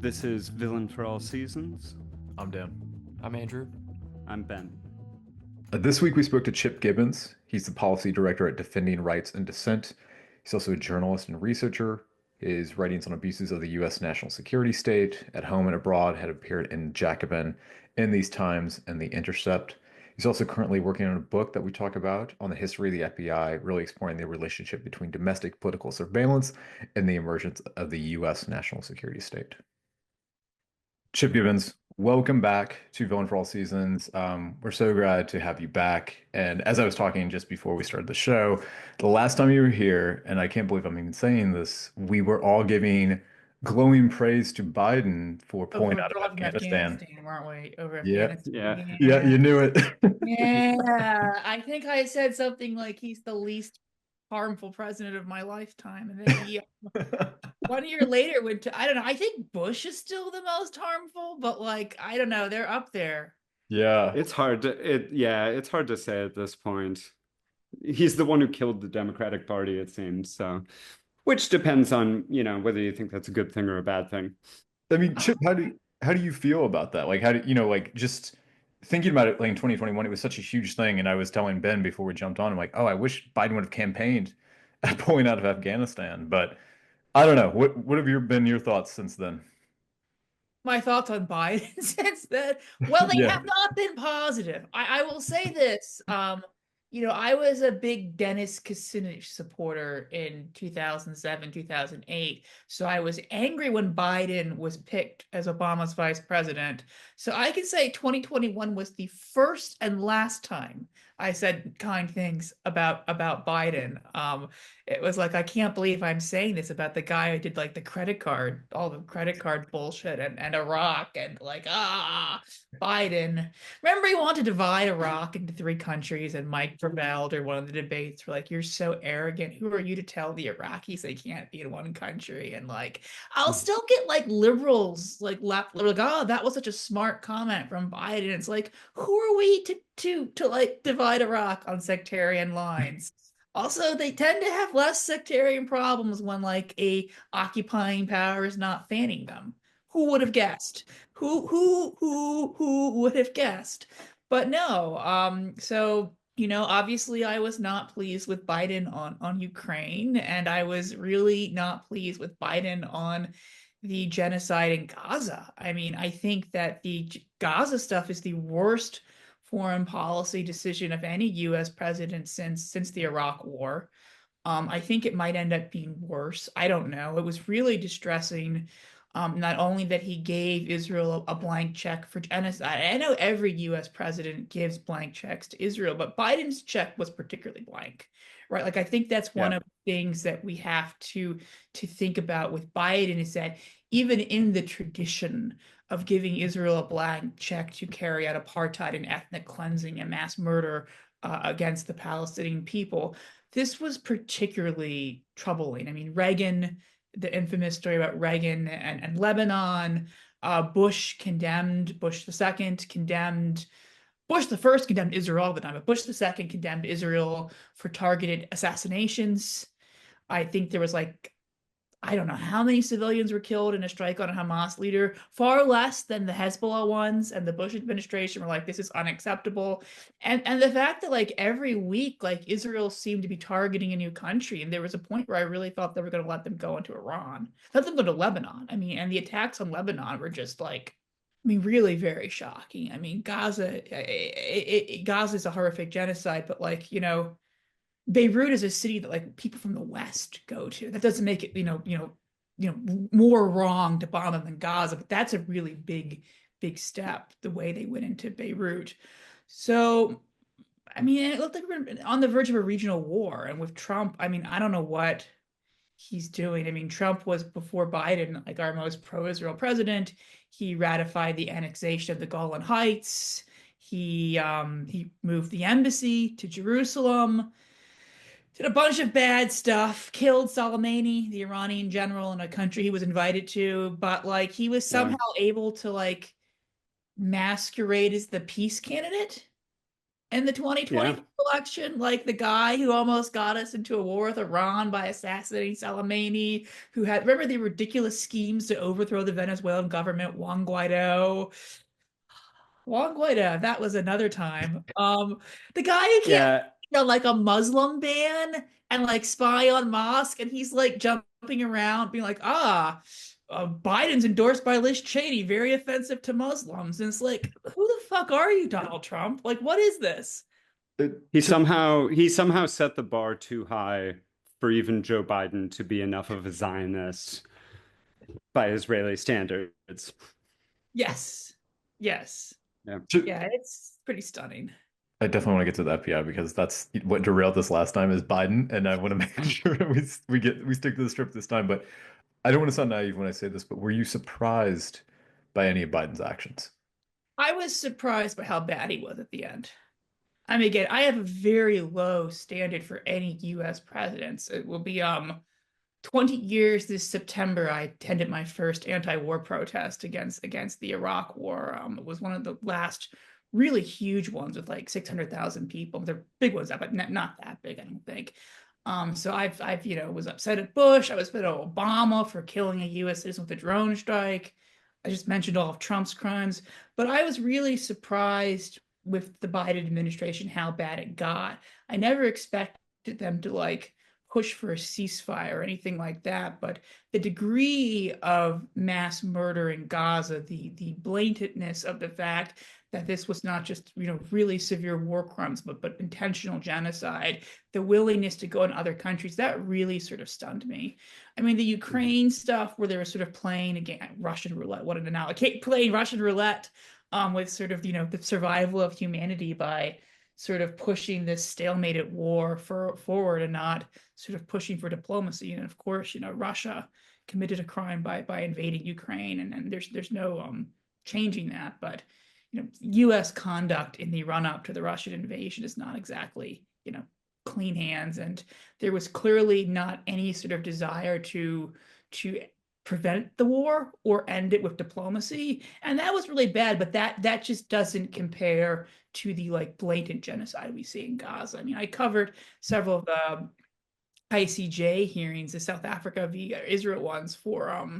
This is Villain for All Seasons. I'm Dan. I'm Andrew. I'm Ben. This week we spoke to Chip Gibbons. He's the policy director at Defending Rights and Dissent. He's also a journalist and researcher. His writings on abuses of the U.S. national security state, at home and abroad, had appeared in Jacobin, In These Times, and The Intercept. He's also currently working on a book that we talk about on the history of the FBI, really exploring the relationship between domestic political surveillance and the emergence of the U.S. national security state. Chip Gibbons, welcome back to Villain for All Seasons. We're so glad to have you back. And as I was talking just before we started the show, the last time you were here, and I can't believe I'm even saying this, we were all giving glowing praise to Biden for pulling Over out of from Afghanistan. Afghanistan, weren't we? Over Yeah, Yeah. Afghanistan. yeah, you knew it. Yeah. I think I said something like he's the least harmful president of my lifetime. And then he 1 year later went to, I don't know, I think Bush is still the most harmful, but like, I don't know, they're up there. Yeah. It's hard to say at this point. He's the one who killed the Democratic Party, it seems. So, which depends on, whether you think that's a good thing or a bad thing. I mean, Chip, how do you feel about that? Like, how do you know, like, just thinking about it, like in 2021, it was such a huge thing. And I was telling Ben before we jumped on, I'm like, oh, I wish Biden would have campaigned at pulling out of Afghanistan. But I don't know. What have been your thoughts since then? My thoughts on Biden since then. Well, they Yeah. have not been positive. I will say this. I was a big Dennis Kucinich supporter in 2007, 2008. So I was angry when Biden was picked as Obama's vice president. So I can say 2021 was the first and last time I said kind things about Biden. It was like, I can't believe I'm saying this about the guy who did like the credit card, all the credit card bullshit and Iraq and like, Biden. Remember he wanted to divide Iraq into three countries and Mike Gravel or one of the debates were like, you're so arrogant. Who are you to tell the Iraqis they can't be in one country? And like, I'll still get like liberals, like left, like, oh, that was such a smart comment from Biden. It's like, who are we to like divide Iraq on sectarian lines? Also, they tend to have less sectarian problems when like a occupying power is not fanning them. Who would have guessed? Who would have guessed? But no, so obviously I was not pleased with Biden on Ukraine, and I was really not pleased with Biden on the genocide in Gaza. I mean, I think that the Gaza stuff is the worst foreign policy decision of any US president since the Iraq War. I think it might end up being worse. I don't know. It was really distressing. Not only that he gave Israel a blank check for genocide. I know every US president gives blank checks to Israel, but Biden's check was particularly blank, right? Like I think that's one of the things that we have to think about with Biden is that even in the tradition of giving Israel a blank check to carry out apartheid and ethnic cleansing and mass murder against the Palestinian people, this was particularly troubling. I mean, Reagan, the infamous story about Reagan and Lebanon, Bush condemned, Bush the second condemned, Bush the first condemned Israel all the time, but Bush the second condemned Israel for targeted assassinations. I think there was like, I don't know how many civilians were killed in a strike on a Hamas leader, far less than the Hezbollah ones, and the Bush administration were like, this is unacceptable. And the fact that like every week, like Israel seemed to be targeting a new country, and there was a point where I really thought they were going to let them go into Iran, let them go to Lebanon. I mean, and the attacks on Lebanon were just like, I mean, really very shocking. I mean, Gaza is a horrific genocide, but like, Beirut is a city that like people from the West go to. That doesn't make it, more wrong to bomb them than Gaza, but that's a really big step, the way they went into Beirut. So, I mean, it looked like we were on the verge of a regional war. And with Trump, I mean, I don't know what he's doing. I mean, Trump was before Biden, like our most pro-Israel president. He ratified the annexation of the Golan Heights. He moved the embassy to Jerusalem, did a bunch of bad stuff, killed Soleimani, the Iranian general, in a country he was invited to, but like he was somehow able to like masquerade as the peace candidate. in the Yeah. 2020 election, like the guy who almost got us into a war with Iran by assassinating Soleimani, who had, remember the ridiculous schemes to overthrow the Venezuelan government, Juan Guaido. Juan Guaido, that was another time. The guy who can't, Yeah. like a Muslim ban and like spy on mosque, and he's like jumping around, being like, Biden's endorsed by Liz Cheney, very offensive to Muslims. And it's like, who the fuck are you, Donald Trump? Like, what is this? So He somehow set the bar too high for even Joe Biden to be enough of a Zionist by Israeli standards. Yes. Yes. Yeah. Yeah, it's pretty stunning. I definitely want to get to the FBI because that's what derailed this last time is Biden, and I want to make sure we stick to the script this time. But I don't want to sound naive when I say this, but were you surprised by any of Biden's actions? I was surprised by how bad he was at the end. I mean, again, I have a very low standard for any US presidents. It will be 20 years this September. I attended my first anti-war protest against the Iraq War. It was one of the last really huge ones with like 600,000 people. They're big ones, but not that big, I don't think. So I've was upset at Bush. I was upset at Obama for killing a U.S. citizen with a drone strike. I just mentioned all of Trump's crimes, but I was really surprised with the Biden administration how bad it got. I never expected them to like push for a ceasefire or anything like that, but the degree of mass murder in Gaza, the blatantness of the fact that this was not just really severe war crimes, but intentional genocide, the willingness to go in other countries, that really sort of stunned me. I mean, the Ukraine stuff where they were sort of playing again Russian roulette, what an analogy, playing Russian roulette with sort of the survival of humanity by sort of pushing this stalemated war forward and not sort of pushing for diplomacy. And of course, Russia committed a crime by invading Ukraine, and there's no changing that. But U.S. conduct in the run up to the Russian invasion is not exactly clean hands, and there was clearly not any sort of desire to prevent the war or end it with diplomacy, and that was really bad. But that just doesn't compare to the like blatant genocide we see in Gaza. I mean, I covered several of the ICJ hearings, the South Africa v Israel ones for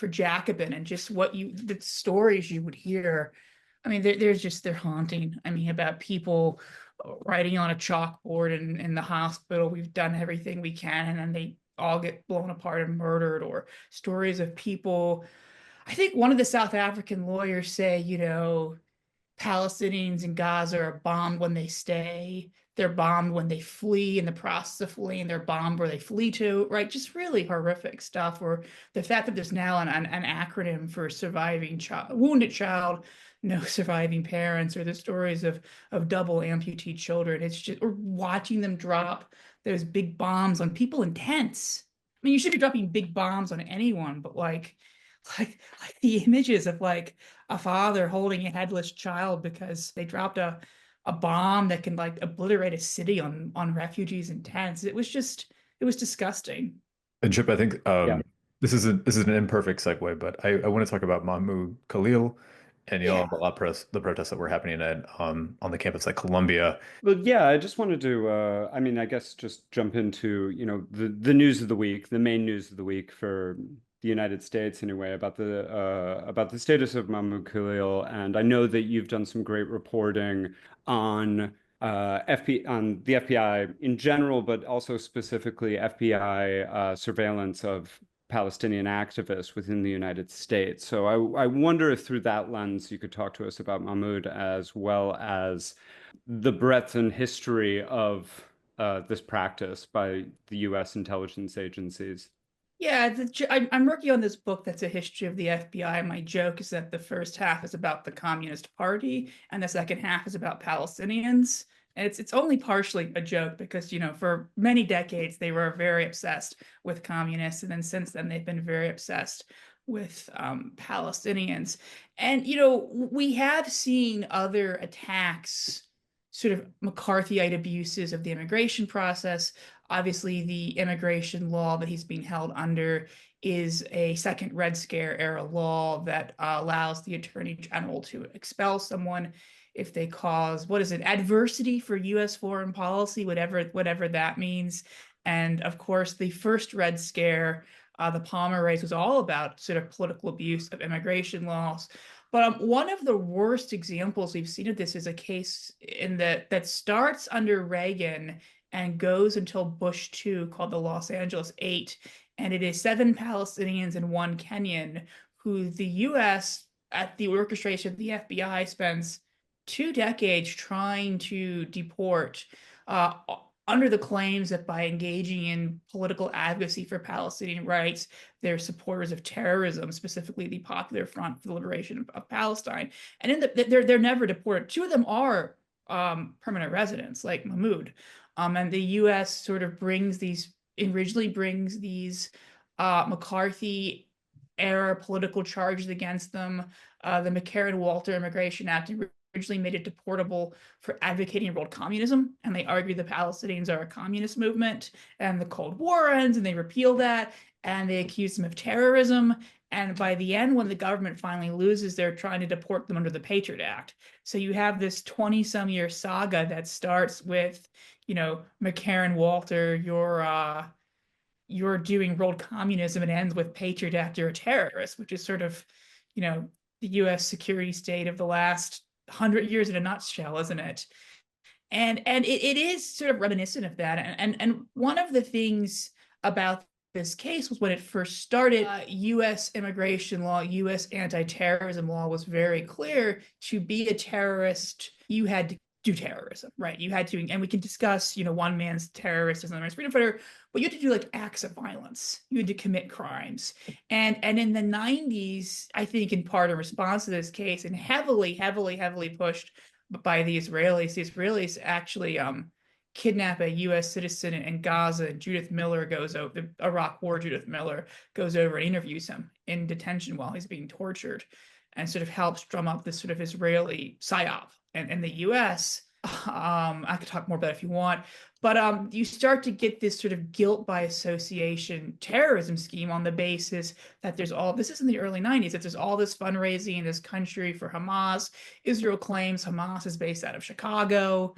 Jacobin, and just the stories you would hear. I mean, they're haunting. I mean, about people writing on a chalkboard in the hospital, we've done everything we can, and then they all get blown apart and murdered, or stories of people. I think one of the South African lawyers say, Palestinians in Gaza are bombed when they stay. They're bombed when they flee in the process of fleeing. They're bombed where they flee to, right? Just really horrific stuff. Or the fact that there's now an acronym for surviving child, wounded child, no surviving parents, or the stories of double amputee children. It's just, or watching them drop those big bombs on people in tents. I mean, you should be dropping big bombs on anyone, but like the images of like a father holding a headless child because they dropped a bomb that can like obliterate a city on refugees in tents. It was disgusting. And Chip, I think Yeah. this is an imperfect segue, but I want to talk about Mahmoud Khalil and Yeah. the protests that were happening at on the campus at Columbia. Well, yeah, I just wanted to, I mean, I guess just jump into, the news of the week, the main news of the week for the United States anyway, about the status of Mahmoud Khalil. And I know that you've done some great reporting on on the FBI in general, but also specifically FBI surveillance of Palestinian activists within the United States. So I wonder if through that lens you could talk to us about Mahmoud as well as the breadth and history of this practice by the U.S. intelligence agencies. Yeah, I'm working on this book that's a history of the FBI. My joke is that the first half is about the Communist Party and the second half is about Palestinians. And it's only partially a joke because, for many decades they were very obsessed with communists, and then since then they've been very obsessed with Palestinians. And, we have seen other attacks, sort of McCarthyite abuses of the immigration process. Obviously, the immigration law that he's being held under is a second Red Scare era law that allows the attorney general to expel someone if they cause, what is it, adversity for U.S. foreign policy, whatever that means. And of course, the first Red Scare, the Palmer race, was all about sort of political abuse of immigration laws. But one of the worst examples we've seen of this is a case that starts under Reagan and goes until Bush 2, called the Los Angeles 8. And it is 7 Palestinians and 1 Kenyan who the U.S., at the orchestration of the FBI, spends 2 decades trying to deport, under the claims that by engaging in political advocacy for Palestinian rights, they're supporters of terrorism, specifically the Popular Front for the Liberation of Palestine. And they're never deported. 2 of them are permanent residents, like Mahmoud. And the U.S. sort of originally brings these McCarthy era political charges against them. The McCarran-Walter Immigration Act originally made it deportable for advocating world communism, and they argue the Palestinians are a communist movement, and the Cold War ends, and they repeal that, and they accuse them of terrorism. And by the end, when the government finally loses, they're trying to deport them under the Patriot Act. So you have this 20-some-year saga that starts with, McCarran-Walter, you're doing world communism, and ends with Patriot Act, you're a terrorist, which is sort of, the U.S. security state of the last 100 years in a nutshell, isn't it? And it is sort of reminiscent of that. And one of the things about this case was when it first started, U.S. immigration law, U.S. anti-terrorism law was very clear. To be a terrorist, you had to do terrorism, right? You had to, and we can discuss, one man's terrorist as another man's freedom fighter, but you had to do like acts of violence. You had to commit crimes. And in the 90s, I think in part in response to this case, and heavily pushed by the Israelis actually kidnap a U.S. citizen in Gaza. And Judith Miller goes over, the Iraq War Judith Miller goes over and interviews him in detention while he's being tortured, and sort of helps drum up this sort of Israeli psyop. And the U.S., I could talk more about it if you want, but you start to get this sort of guilt by association terrorism scheme on the basis that this is in the early 90s, that there's all this fundraising in this country for Hamas. Israel claims Hamas is based out of Chicago.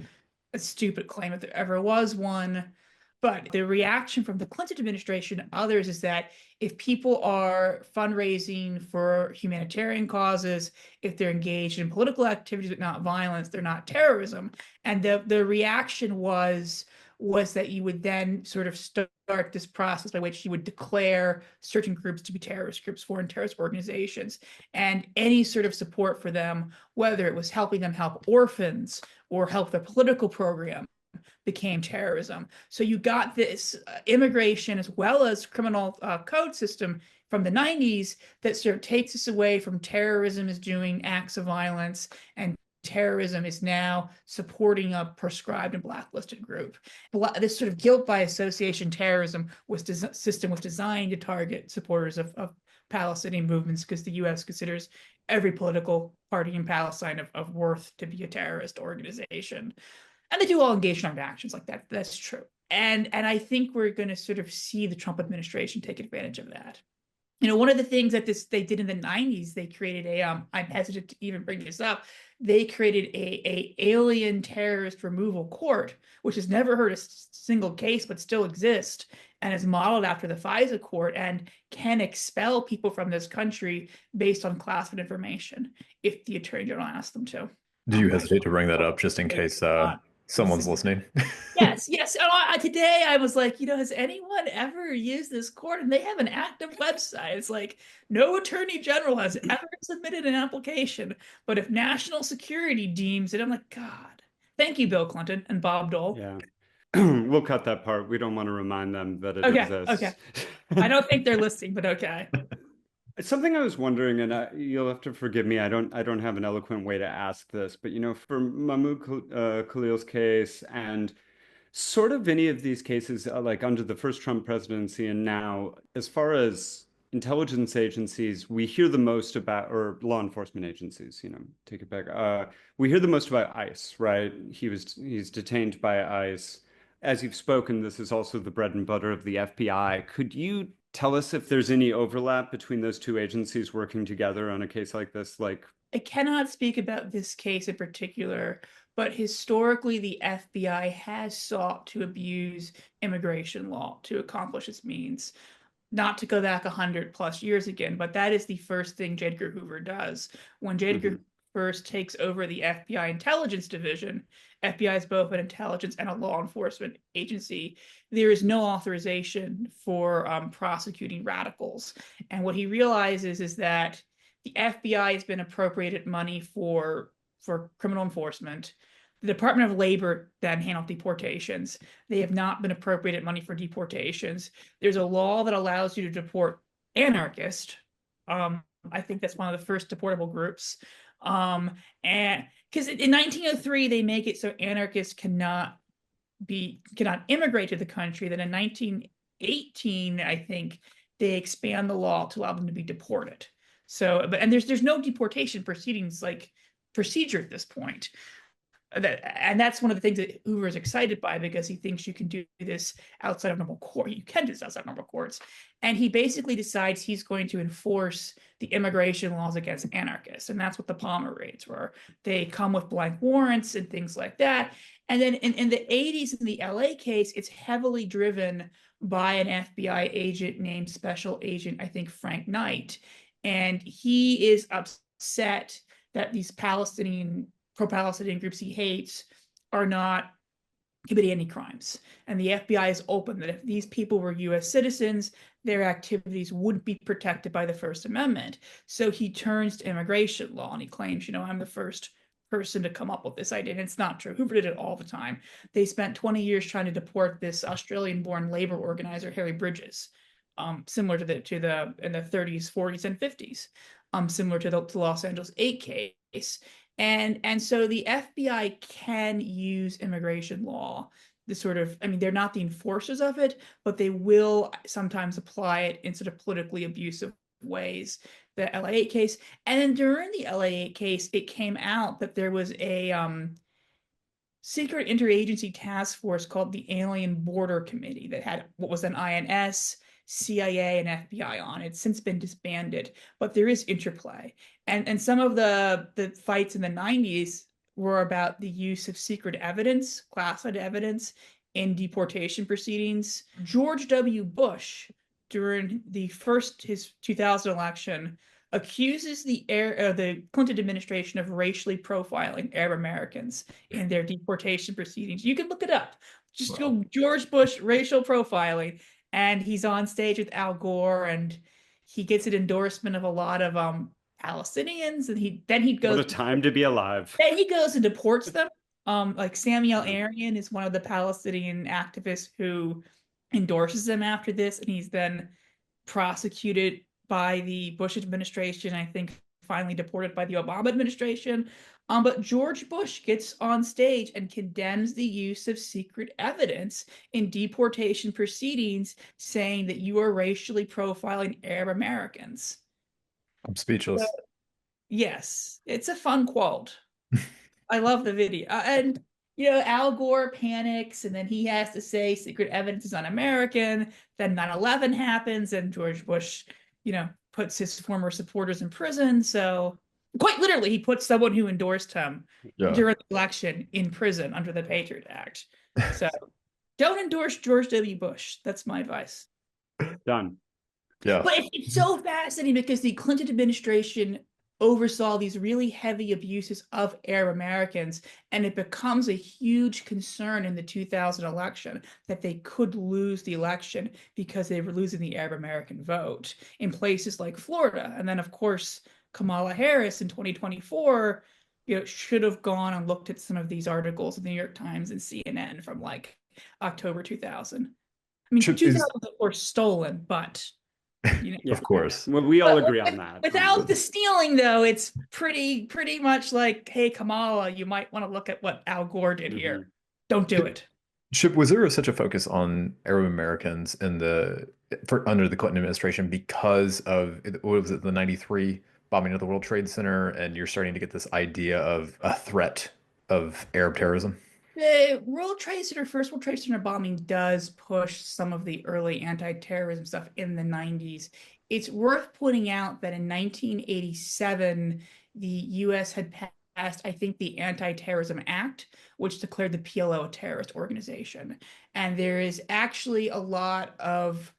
A stupid claim if there ever was one. But the reaction from the Clinton administration and others is that if people are fundraising for humanitarian causes, if they're engaged in political activities but not violence, they're not terrorism. And the reaction was that you would then sort of start this process by which you would declare certain groups to be terrorist groups, foreign terrorist organizations, and any sort of support for them, whether it was helping them help orphans or help their political program, became terrorism. So you got this immigration as well as criminal code system from the 90s that sort of takes us away from terrorism as doing acts of violence, and terrorism is now supporting a prescribed and blacklisted group. This sort of guilt by association terrorism system was designed to target supporters of Palestinian movements, because the U.S. considers every political party in Palestine of worth to be a terrorist organization. And they do all engage in armed actions like that. That's true. And I think we're going to sort of see the Trump administration take advantage of that. One of the things that they did in the 90s, they created I'm hesitant to even bring this up, they created a alien terrorist removal court, which has never heard a single case, but still exists, and is modeled after the FISA court, and can expel people from this country based on classified information if the attorney general asks them to. Do you hesitate to bring that up just in case someone's listening? Yes. Today I was like, has anyone ever used this court? And they have an active website. It's like, no attorney general has ever submitted an application, but if national security deems it, I'm like, God, thank you, Bill Clinton and Bob Dole. Yeah. We'll cut that part. We don't want to remind them that it exists. Okay. I don't think they're listening, but okay. Something I was wondering, and you'll have to forgive me, I don't have an eloquent way to ask this, but for Mahmoud Khalil's case, and sort of any of these cases, like under the first Trump presidency and now, as far as intelligence agencies, we hear the most about, or law enforcement agencies, take it back. We hear the most about ICE, right? He's detained by ICE. As you've spoken, this is also the bread and butter of the FBI. Could you tell us if there's any overlap between those two agencies working together on a case like this? Like, I cannot speak about this case in particular, but historically, the FBI has sought to abuse immigration law to accomplish its means. Not to go back 100+ years again, but that is the first thing J. Edgar Hoover does. When J. Edgar first takes over the FBI intelligence division, FBI is both an intelligence and a law enforcement agency. There is no authorization for prosecuting radicals. And what he realizes is that the FBI has been appropriated money for criminal enforcement. The Department of Labor then handled deportations. They have not been appropriated money for deportations. There's a law that allows you to deport anarchists. I think that's one of the first deportable groups. And because in 1903 they make it so anarchists cannot immigrate to the country. Then in 1918, I think they expand the law to allow them to be deported. So, and there's no deportation proceedings like procedure at this point. And that's one of the things that Hoover is excited by, because he thinks you can do this outside of normal court. You can do this outside of normal courts. And he basically decides he's going to enforce the immigration laws against anarchists. And that's what the Palmer raids were. They come with blank warrants and things like that. And then in the 80s, in the LA case, it's heavily driven by an FBI agent named Special Agent, I think, Frank Knight. And he is upset that these pro-Palestinian groups he hates are not committing any crimes. And the FBI is open that if these people were US citizens, their activities wouldn't be protected by the First Amendment. So he turns to immigration law and he claims, I'm the first person to come up with this idea. And it's not true. Hoover did it all the time. They spent 20 years trying to deport this Australian-born labor organizer, Harry Bridges, similar to the in the 30s, 40s, and 50s, similar to the Los Angeles 8 case. And so the FBI can use immigration law, they're not the enforcers of it, but they will sometimes apply it in sort of politically abusive ways. The LA8 case. And then during the LA8 case, it came out that there was a secret interagency task force called the Alien Border Committee that had what was an INS, CIA, and FBI on. It's since been disbanded, but there is interplay. And some of the fights in the 90s were about the use of secret evidence, classified evidence, in deportation proceedings. George W. Bush, during his 2000 election, accuses the Clinton administration of racially profiling Arab Americans in their deportation proceedings. You can look it up. Just go George Bush racial profiling. And he's on stage with Al Gore, and he gets an endorsement of a lot of Palestinians, and he goes. What a time to be alive! Then he goes and deports them. Like Samuel Arian is one of the Palestinian activists who endorses him after this, and he's then prosecuted by the Bush administration. I think finally deported by the Obama administration. But George Bush gets on stage and condemns the use of secret evidence in deportation proceedings, saying that you are racially profiling Arab Americans. I'm speechless. So, yes, it's a fun quote. I love the video. And, Al Gore panics, and then he has to say secret evidence is un-American. Then 9/11 happens, and George Bush, puts his former supporters in prison. So quite literally, he puts someone who endorsed him during the election in prison under the Patriot Act. So don't endorse George W. Bush. That's my advice. Done. Yeah. But it's so fascinating because the Clinton administration oversaw these really heavy abuses of Arab Americans, and it becomes a huge concern in the 2000 election that they could lose the election because they were losing the Arab American vote in places like Florida. And then, of course, Kamala Harris in 2024, should have gone and looked at some of these articles in the New York Times and CNN from like October 2000. I mean, 2000 of course stolen, but of course. Well, we all agree on that. Without the stealing, though, it's pretty much like, hey, Kamala, you might want to look at what Al Gore did here. Don't do it. Chip, was there such a focus on Arab Americans under the Clinton administration because of, what was it, the 93 bombing of the World Trade Center, and you're starting to get this idea of a threat of Arab terrorism? The First World Trade Center bombing does push some of the early anti-terrorism stuff in the 90s. It's worth pointing out that in 1987, the US had passed, I think, the Anti-Terrorism Act, which declared the PLO a terrorist organization. And there is actually a lot of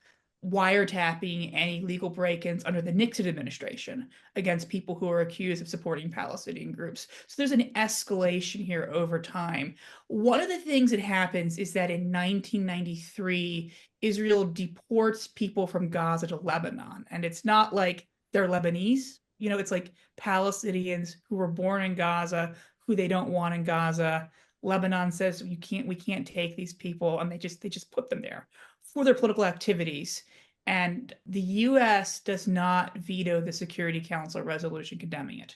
wiretapping and illegal break-ins under the Nixon administration against people who are accused of supporting Palestinian groups. So there's an escalation here over time. One of the things that happens is that in 1993, Israel deports people from Gaza to Lebanon. And it's not like they're Lebanese. It's like Palestinians who were born in Gaza, who they don't want in Gaza. Lebanon says we can't take these people, and they just put them there for their political activities. And the US does not veto the Security Council resolution condemning it.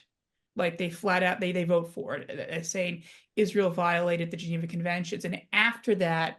Like they flat out they vote for it, as saying Israel violated the Geneva Conventions. And after that,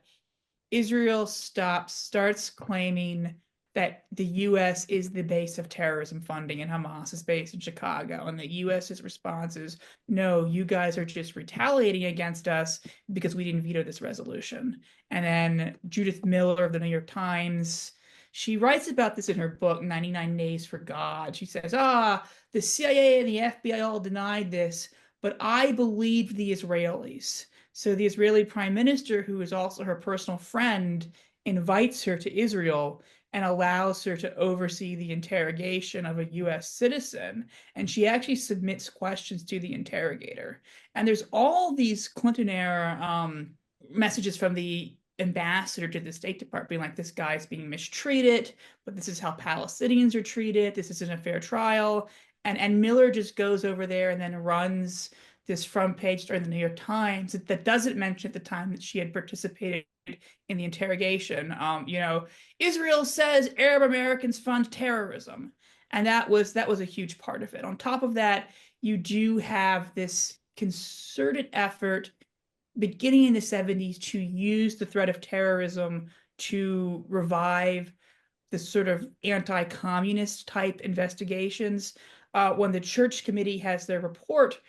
Israel starts claiming that the US is the base of terrorism funding and Hamas is based in Chicago. And the US's response is, no, you guys are just retaliating against us because we didn't veto this resolution. And then Judith Miller of the New York Times, she writes about this in her book, 99 Days for God. She says, the CIA and the FBI all denied this, but I believed the Israelis. So the Israeli prime minister, who is also her personal friend, invites her to Israel and allows her to oversee the interrogation of a US citizen. And she actually submits questions to the interrogator. And there's all these Clinton era messages from the ambassador to the State Department being like, this guy's being mistreated, but this is how Palestinians are treated. This isn't a fair trial. And Miller just goes over there and then runs this front page story in the New York Times that doesn't mention at the time that she had participated in the interrogation. Israel says Arab Americans fund terrorism, and that was a huge part of it. On top of that, you do have this concerted effort beginning in the 70s to use the threat of terrorism to revive the sort of anti-communist type investigations. When the Church Committee has their report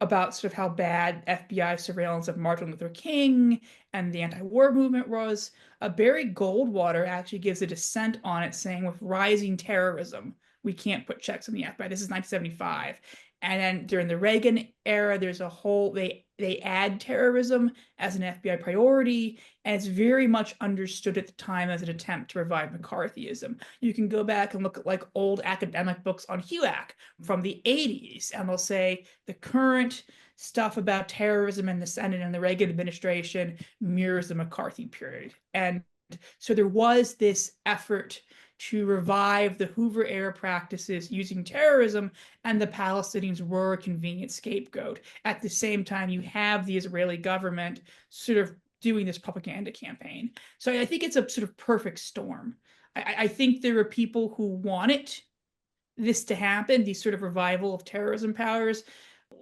about sort of how bad FBI surveillance of Martin Luther King and the anti-war movement was, Barry Goldwater actually gives a dissent on it, saying with rising terrorism, we can't put checks on the FBI. This is 1975. And then during the Reagan era, there's a whole, they add terrorism as an FBI priority, and it's very much understood at the time as an attempt to revive McCarthyism. You can go back and look at like old academic books on HUAC from the 80s, and they'll say the current stuff about terrorism in the Senate and the Reagan administration mirrors the McCarthy period. And so there was this effort to revive the Hoover era practices using terrorism, and the Palestinians were a convenient scapegoat. At the same time, you have the Israeli government sort of doing this propaganda campaign. So I think it's a sort of perfect storm. I think there are people who wanted this to happen, these sort of revival of terrorism powers.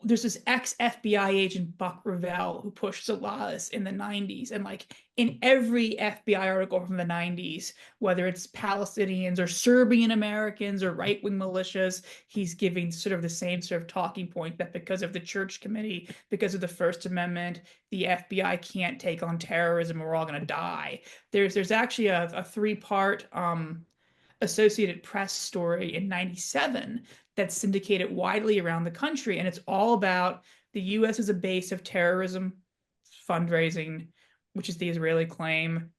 There's this ex-FBI agent, Buck Revell, who pushed Solaris in the 90s. And like in every FBI article from the 90s, whether it's Palestinians or Serbian Americans or right-wing militias, he's giving sort of the same sort of talking point that because of the Church Committee, because of the First Amendment, the FBI can't take on terrorism, we're all going to die. There's actually a three-part Associated Press story in 97 that's syndicated widely around the country. And it's all about the US as a base of terrorism fundraising, which is the Israeli claim.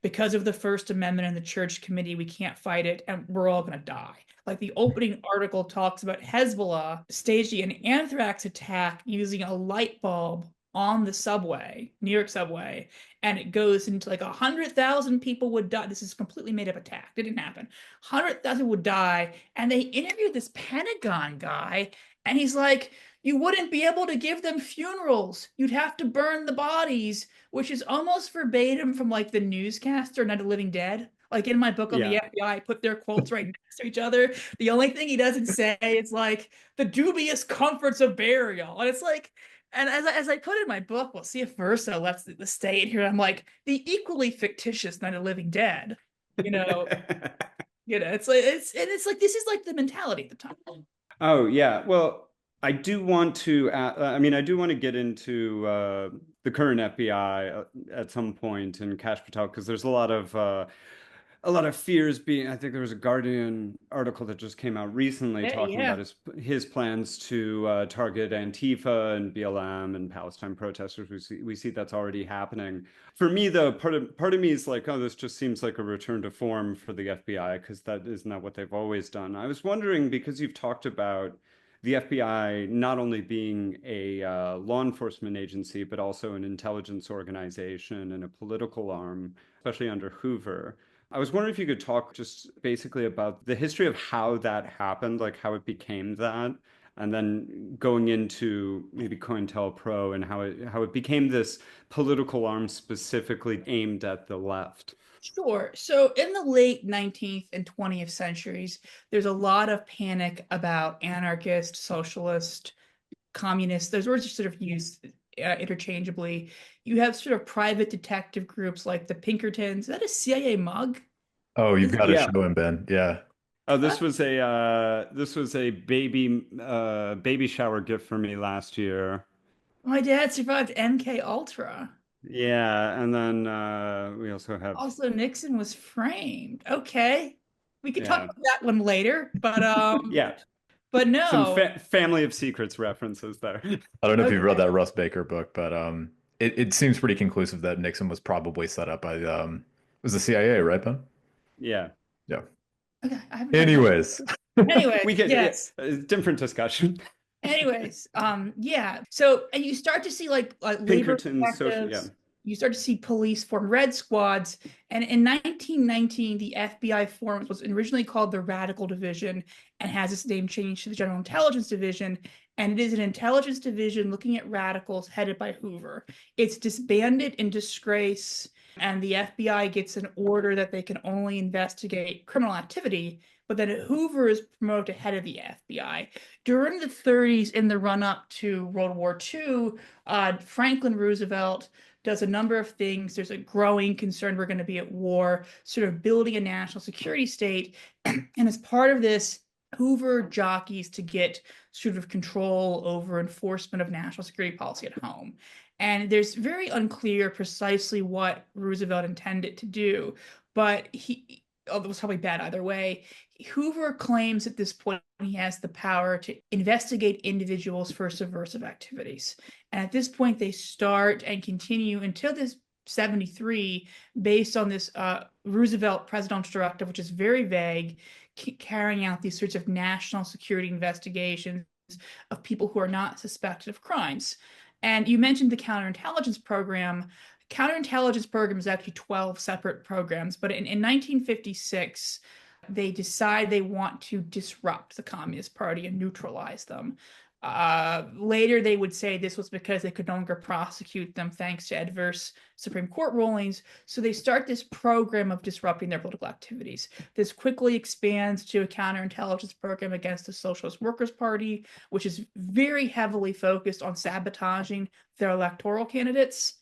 Because of the First Amendment and the Church Committee, we can't fight it, and we're all going to die. Like the opening article talks about Hezbollah staging an anthrax attack using a light bulb on the subway, New York subway, and it goes into like 100,000 people would die. This is a completely made up attack. It didn't happen. 100,000 would die. And they interviewed this Pentagon guy, and he's like, you wouldn't be able to give them funerals. You'd have to burn the bodies, which is almost verbatim from like the newscaster, Night of the Living Dead. Like in my book on the FBI, I put their quotes right next to each other. The only thing he doesn't say is like the dubious comforts of burial. And it's like, and as I put in my book, well, see if Versa lets the stay in here. I'm like the equally fictitious Night of the Living Dead. You know, it's like it's like this is like the mentality at the time. Oh yeah, well, I do want to. I do want to get into the current FBI at some point and Kash Patel because there's a lot of a lot of fears being, I think there was a Guardian article that just came out recently Yeah, talking yeah. about his plans to target Antifa and BLM and Palestine protesters. We see that's already happening. For me, though, part of me is like, oh, this just seems like a return to form for the FBI, because that is not what they've always done. I was wondering, because you've talked about the FBI not only being a law enforcement agency, but also an intelligence organization and a political arm, especially under Hoover. I was wondering if you could talk just basically about the history of how that happened, like how it became that, and then going into maybe COINTELPRO and how it became this political arm specifically aimed at the left. Sure. So in the late 19th and 20th centuries, there's a lot of panic about anarchist, socialist, communist. Those words are sort of used interchangeably. You have sort of private detective groups like the Pinkertons. Is that a CIA mug? Oh, you've Is got to Yeah. show him, Ben. Yeah. Oh, uh, this was a baby shower gift for me last year. my dad survived MK Ultra. Yeah, and then we also have Also, Nixon was framed. Okay. We could talk yeah. about that one later, Yeah, but some no. Family of Secrets references there. I don't know if you've read Okay. that Russ Baker book, but it seems pretty conclusive that Nixon was probably set up by it was the CIA, right, Ben? Yeah. Yeah. Okay, I haven't read that. Anyways. Anyways, We get yeah, yes. different discussion. Anyways, yeah. So, and you start to see like labor Pinkerton's social, yeah. detectives, you start to see police form red squads. And in 1919, the FBI formed was originally called the Radical Division and has its name changed to the General Intelligence Division. And it is an intelligence division looking at radicals headed by Hoover. It's disbanded in disgrace, and the FBI gets an order that they can only investigate criminal activity. But then Hoover is promoted to head of the FBI. During the 30s, in the run up to World War II, Franklin Roosevelt does a number of things. There's a growing concern we're going to be at war, sort of building a national security state. And as part of this, Hoover jockeys to get sort of control over enforcement of national security policy at home. And there's very unclear precisely what Roosevelt intended to do, but it was probably bad either way. Hoover claims at this point he has the power to investigate individuals for subversive activities. And at this point, they start and continue until this 73, based on this Roosevelt presidential directive, which is very vague, carrying out these sorts of national security investigations of people who are not suspected of crimes. And you mentioned the counterintelligence program. Counterintelligence program is actually 12 separate programs, but in 1956, they decide they want to disrupt the Communist Party and neutralize them. Later, they would say this was because they could no longer prosecute them thanks to adverse Supreme Court rulings. So they start this program of disrupting their political activities. This quickly expands to a counterintelligence program against the Socialist Workers' Party, which is very heavily focused on sabotaging their electoral candidates,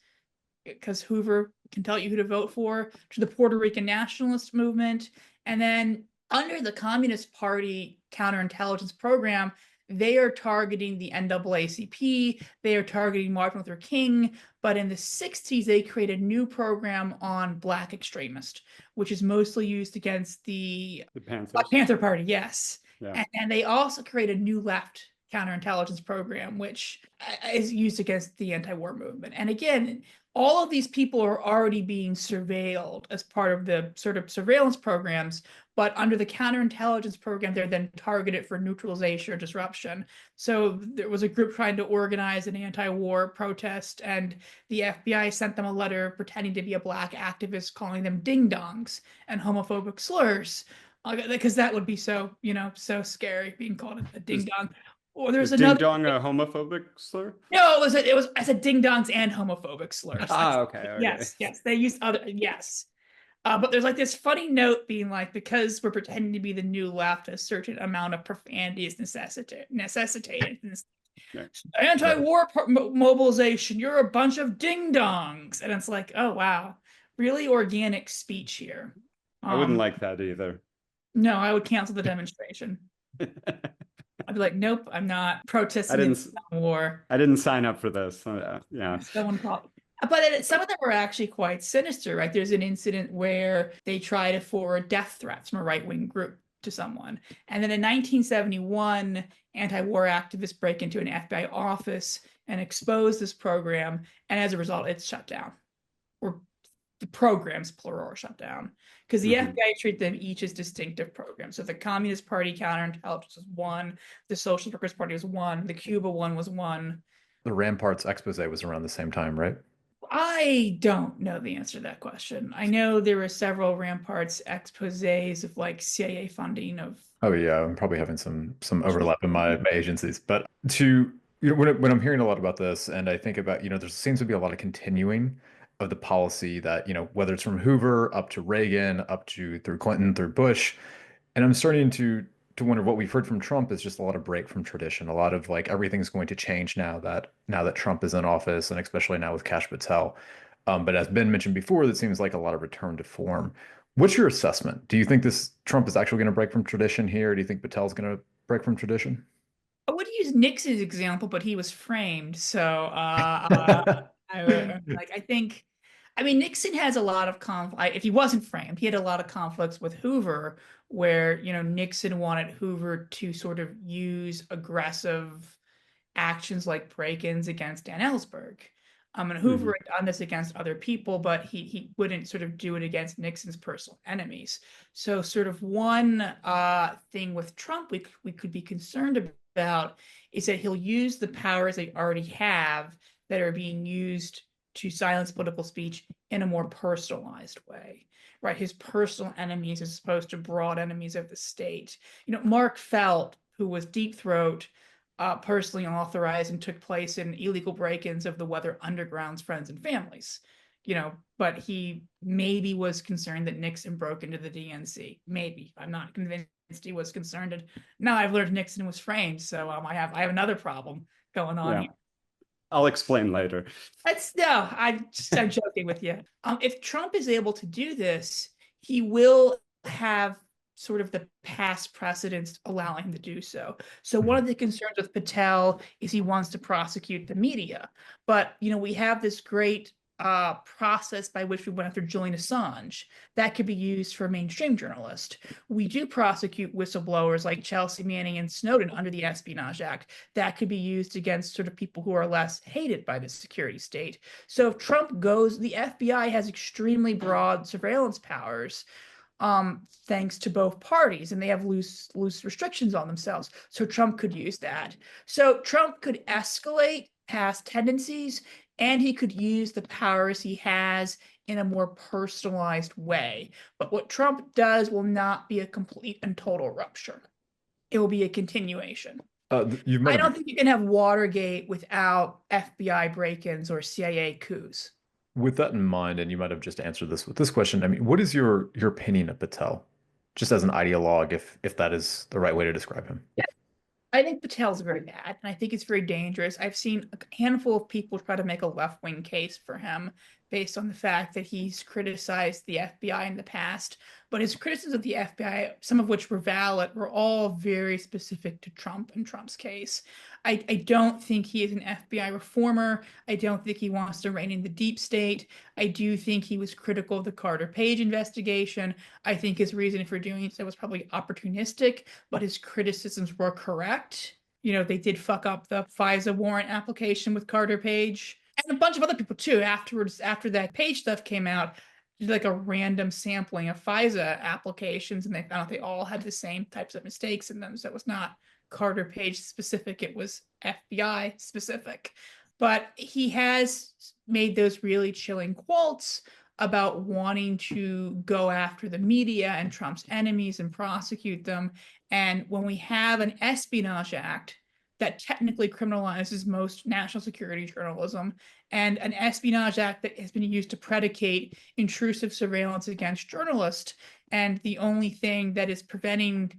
because Hoover can tell you who to vote for, to the Puerto Rican nationalist movement. And then under the Communist Party counterintelligence program, they are targeting the NAACP, they are targeting Martin Luther King, but in the 60s, they create a new program on Black extremists, which is mostly used against the Black Panther Party, yes. Yeah. And they also create a new left counterintelligence program, which is used against the anti-war movement. And again, all of these people are already being surveilled as part of the sort of surveillance programs, but under the counterintelligence program, they're then targeted for neutralization or disruption. So there was a group trying to organize an anti-war protest, and the FBI sent them a letter pretending to be a Black activist, calling them ding-dongs and homophobic slurs, because that would be so, so scary, being called a ding-dong. Or there's Is ding another. dong a homophobic slur? No, I said ding dongs and homophobic slurs. Okay. Yes, they used other, yes. But there's like this funny note being like, because we're pretending to be the new left, a certain amount of profanity is necessitated. Yeah. Anti-war mobilization, you're a bunch of ding dongs. And it's like, oh wow, really organic speech here. I wouldn't like that either. No, I would cancel the demonstration. I'd be like, nope, I'm not protesting I didn't war. I didn't sign up for this. Yeah. Someone called. Some of them are actually quite sinister, right? There's an incident where they try to forward death threats from a right-wing group to someone. And then in 1971, anti-war activists break into an FBI office and expose this program. And as a result, it's shut down. Or the programs, plural, are shut down. Because the Mhm. FBI treat them each as distinctive programs. So the Communist Party counterintelligence was one, the Social Workers Party was one, the Cuba one was one. The Ramparts expose was around the same time, right? I don't know the answer to that question. I know there were several Ramparts exposés of like CIA funding of. Oh yeah, I'm probably having some overlap in my agencies. But to when I'm hearing a lot about this, and I think about, there seems to be a lot of continuing of the policy that, whether it's from Hoover up to Reagan, up to through Clinton, through Bush, and I'm starting to wonder what we've heard from Trump is just a lot of break from tradition, a lot of like everything's going to change now that Trump is in office, and especially now with Kash Patel. But as Ben mentioned before, that seems like a lot of return to form. What's your assessment? Do you think this Trump is actually going to break from tradition here? Do you think Patel's going to break from tradition? I would use Nixon's example, but he was framed. So I think, I mean, Nixon has a lot of conflict. If he wasn't framed, he had a lot of conflicts with Hoover, where, Nixon wanted Hoover to sort of use aggressive actions like break-ins against Dan Ellsberg. And Hoover Mhm. had done this against other people, but he wouldn't sort of do it against Nixon's personal enemies. So, sort of one thing with Trump we could be concerned about is that he'll use the powers they already have that are being used to silence political speech in a more personalized way, right? His personal enemies as opposed to broad enemies of the state. Mark Felt, who was Deep Throat, personally authorized and took place in illegal break-ins of the Weather Underground's friends and families. But he maybe was concerned that Nixon broke into the DNC. Maybe. I'm not convinced he was concerned. And now I've learned Nixon was framed, so I have another problem going on Yeah, here. I'll explain later. That's no, I'm joking with you. If Trump is able to do this, he will have sort of the past precedents allowing him to do so. So one of the concerns with Patel is he wants to prosecute the media, but we have this great process by which we went after Julian Assange that could be used for a mainstream journalist. We do prosecute whistleblowers like Chelsea Manning and Snowden under the Espionage Act that could be used against sort of people who are less hated by the security state. So if Trump goes, the FBI has extremely broad surveillance powers, thanks to both parties, and they have loose restrictions on themselves. So Trump could use that. So Trump could escalate past tendencies, and he could use the powers he has in a more personalized way. But what Trump does will not be a complete and total rupture. It will be a continuation. You might I have don't think you can have Watergate without FBI break-ins or CIA coups. With that in mind, and you might have just answered this with this question. I mean, what is your opinion of Patel, just as an ideologue, if that is the right way to describe him? I think Patel's very bad, and I think it's very dangerous. I've seen a handful of people try to make a left-wing case for him based on the fact that he's criticized the FBI in the past. But his criticisms of the FBI, some of which were valid, were all very specific to Trump and Trump's case. I don't think he is an FBI reformer. I don't think he wants to rein in the deep state. I do think he was critical of the Carter Page investigation. I think his reason for doing so was probably opportunistic, but his criticisms were correct. They did fuck up the FISA warrant application with Carter Page and a bunch of other people too. Afterwards, after that Page stuff came out, did like a random sampling of FISA applications, and they found out they all had the same types of mistakes in them. So it was not Carter Page specific, it was FBI specific. But he has made those really chilling quotes about wanting to go after the media and Trump's enemies and prosecute them. And when we have an Espionage Act that technically criminalizes most national security journalism, and an Espionage Act that has been used to predicate intrusive surveillance against journalists, and the only thing that is preventing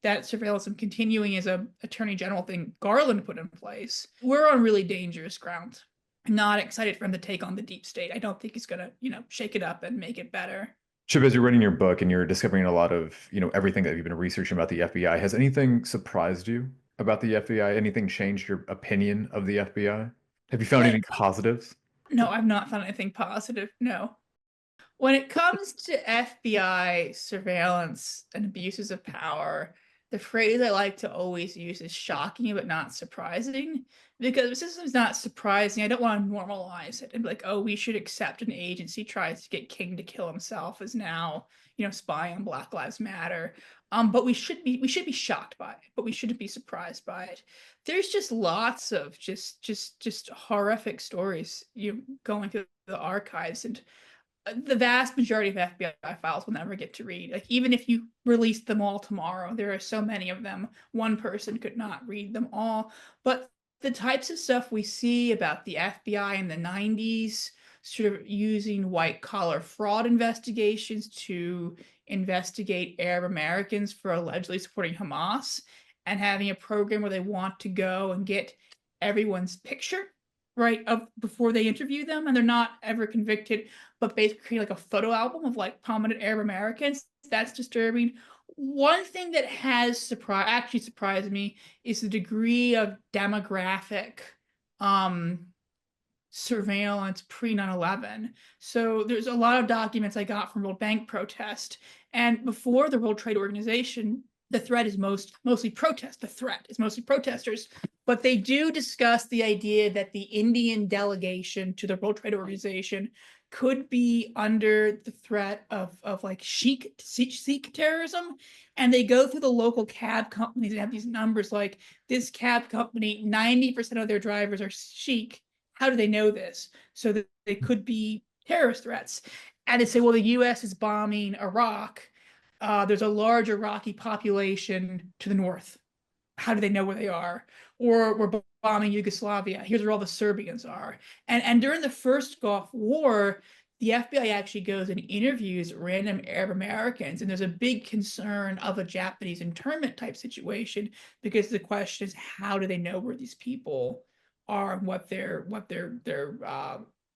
that surveillance from continuing is a attorney general thing Garland put in place. We're on really dangerous ground. I'm not excited for him to take on the deep state. I don't think he's gonna, shake it up and make it better. Chip, as you're writing your book and you're discovering a lot of, everything that you've been researching about the FBI, has anything surprised you about the FBI? Anything changed your opinion of the FBI? Have you found Yeah, any positives? No, I've not found anything positive. No. When it comes to FBI surveillance and abuses of power, the phrase I like to always use is shocking but not surprising. Because the system's not surprising, I don't want to normalize it and be like, oh, we should accept an agency tries to get King to kill himself as now, spying on Black Lives Matter. But we should be shocked by it, but we shouldn't be surprised by it. There's just lots of just horrific stories going through the archives, and the vast majority of FBI files will never get to read. Like, even if you release them all tomorrow, there are so many of them, one person could not read them all. But the types of stuff we see about the FBI in the 90s, sort of using white collar fraud investigations to investigate Arab Americans for allegedly supporting Hamas, and having a program where they want to go and get everyone's picture, right, of before they interview them, and they're not ever convicted, but basically create like a photo album of like prominent Arab Americans. That's disturbing. One thing that has surprised me is the degree of demographic surveillance pre 9/11. So there's a lot of documents I got from World Bank protest, and before the World Trade Organization, the threat is mostly protest. The threat is mostly protesters, but they do discuss the idea that the Indian delegation to the World Trade Organization could be under the threat of like Sikh terrorism. And they go through the local cab companies and have these numbers like, this cab company, 90% of their drivers are Sikh. How do they know this? So that they could be terrorist threats. And they say, well, the US is bombing Iraq. There's a large Iraqi population to the north. How do they know where they are? Or we're bombing Yugoslavia. Here's where all the Serbians are. And during the first Gulf War, the FBI actually goes and interviews random Arab Americans, and there's a big concern of a Japanese internment type situation, because the question is, how do they know where these people are and what their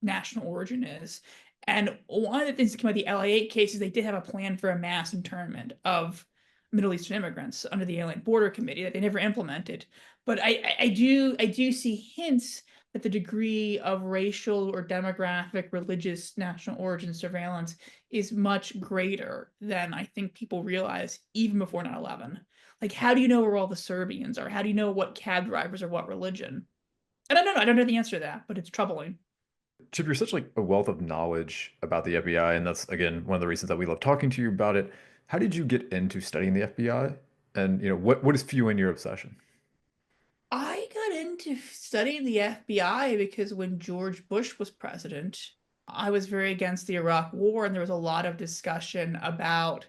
national origin is? And one of the things that came out of the LA8 case is they did have a plan for a mass internment of Middle Eastern immigrants under the Alien Border Committee that they never implemented. But I do see hints that the degree of racial or demographic, religious, national origin surveillance is much greater than I think people realize, even before 9/11. Like, how do you know where all the Serbians are? How do you know what cab drivers are what religion? I don't know. I don't know the answer to that, but it's troubling. Chip, you're such like a wealth of knowledge about the FBI, and that's again one of the reasons that we love talking to you about it. How did you get into studying the FBI? And what is fueling your obsession? I got into studying the FBI because when George Bush was president, I was very against the Iraq War, and there was a lot of discussion about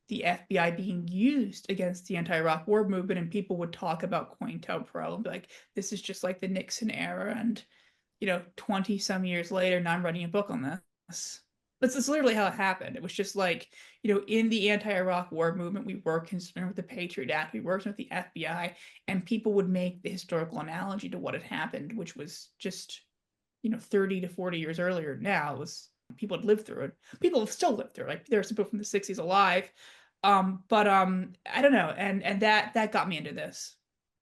the FBI being used against the anti-Iraq war movement, and people would talk about COINTELPRO and be like, this is just like the Nixon era, and 20 some years later, now I'm writing a book on this. That's literally how it happened. It was just like, in the anti-Iraq war movement, we were concerned with the Patriot Act, we worked with the FBI, and people would make the historical analogy to what had happened, which was just, 30 to 40 years earlier. Now it was, people had lived through it. People have still lived through it. Like, there are some people from the 60s alive. But I don't know. And that got me into this.